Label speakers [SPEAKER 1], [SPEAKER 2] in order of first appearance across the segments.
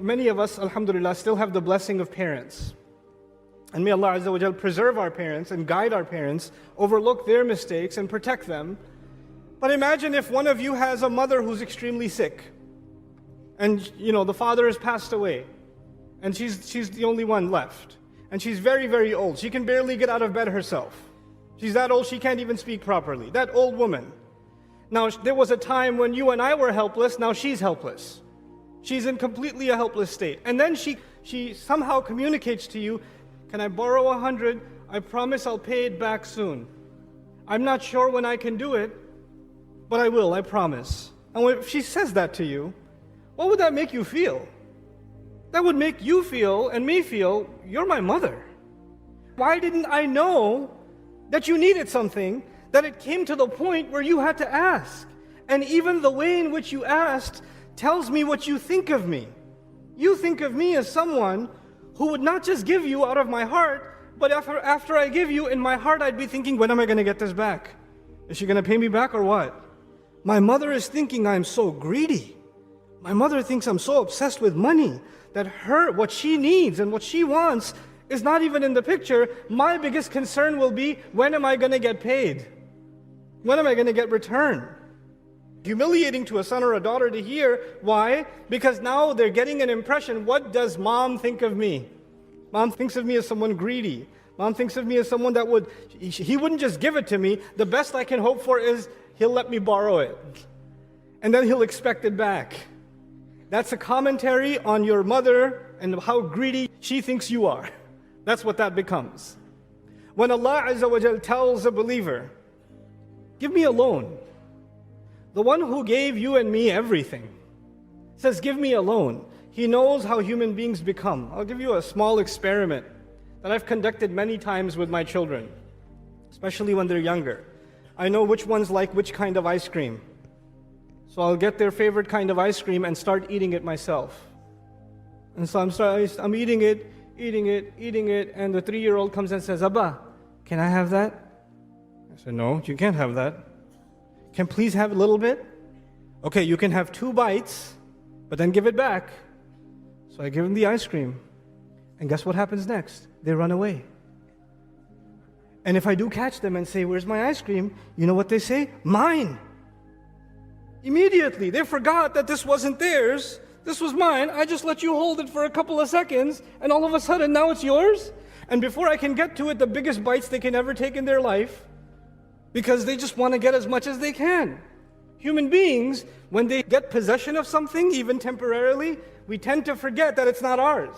[SPEAKER 1] many of us, alhamdulillah, still have the blessing of parents. And may Allah Azza wa Jal preserve our parents and guide our parents, overlook their mistakes and protect them. But imagine if one of you has a mother who's extremely sick. And the father has passed away. And she's the only one left. And she's very, very old. She can barely get out of bed herself. She's that old, she can't even speak properly. That old woman. Now, there was a time when you and I were helpless, now she's helpless. She's in completely a helpless state. And then she somehow communicates to you, can I borrow 100? I promise I'll pay it back soon. I'm not sure when I can do it, but I will, I promise. And if she says that to you, what would that make you feel? That would make you feel, and me feel, you're my mother. Why didn't I know that you needed something, that it came to the point where you had to ask? And even the way in which you asked tells me what you think of me. You think of me as someone who would not just give you out of my heart, but after I give you, in my heart I'd be thinking, when am I going to get this back? Is she going to pay me back or what? My mother is thinking I'm so greedy. My mother thinks I'm so obsessed with money that what she needs and what she wants is not even in the picture. My biggest concern will be, when am I going to get paid? When am I going to get returned? Humiliating to a son or a daughter to hear. Why? Because now they're getting an impression, what does mom think of me? Mom thinks of me as someone greedy. Mom thinks of me as someone that he wouldn't just give it to me. The best I can hope for is he'll let me borrow it. And then he'll expect it back. That's a commentary on your mother and how greedy she thinks you are. That's what that becomes. When Allah Azza wa Jal tells a believer, give me a loan. The one who gave you and me everything says, give me a loan. He knows how human beings become. I'll give you a small experiment that I've conducted many times with my children, especially when they're younger. I know which ones like which kind of ice cream. So I'll get their favorite kind of ice cream and start eating it myself. And so I'm eating it, and the 3-year-old comes and says, Abba, can I have that? I said, no, you can't have that. Can please have a little bit? Okay, you can have 2 bites, but then give it back. So I give them the ice cream. And guess what happens next? They run away. And if I do catch them and say, where's my ice cream? You know what they say? Mine. Immediately, they forgot that this wasn't theirs. This was mine. I just let you hold it for a couple of seconds, and all of a sudden, now it's yours? And before I can get to it, the biggest bites they can ever take in their life, because they just want to get as much as they can. Human beings, when they get possession of something, even temporarily, we tend to forget that it's not ours.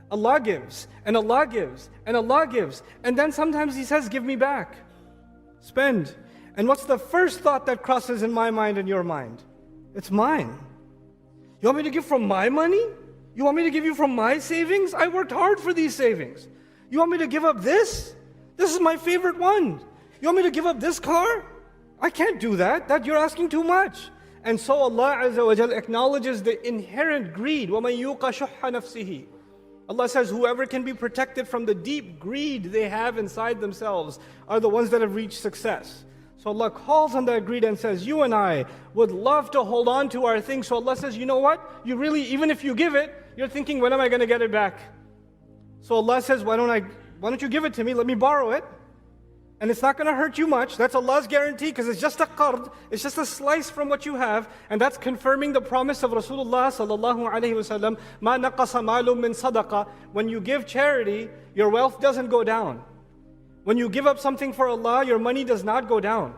[SPEAKER 1] Allah gives, and Allah gives, and Allah gives. And then sometimes He says, give me back. Spend. And what's the first thought that crosses in my mind and your mind? It's mine. You want me to give from my money? You want me to give you from my savings? I worked hard for these savings. You want me to give up this? This is my favorite one. You want me to give up this car? I can't do that. That you're asking too much. And so Allah Azza wa Jal acknowledges the inherent greed. وَمَن يُوقَ شُحَّ نَفْسِهِ. Allah says, whoever can be protected from the deep greed they have inside themselves are the ones that have reached success. So Allah calls on that greed and says, you and I would love to hold on to our things. So Allah says, you know what? You really, even if you give it, you're thinking, when am I going to get it back? So Allah says, why don't you give it to me? Let me borrow it. And it's not going to hurt you much. That's Allah's guarantee, because it's just a qard. It's just a slice from what you have. And that's confirming the promise of Rasulullah sallallahu alaihi wasallam. مَا نَقَصَ مَالٌ مِّن صَدَقَةٍ. When you give charity, your wealth doesn't go down. When you give up something for Allah, your money does not go down.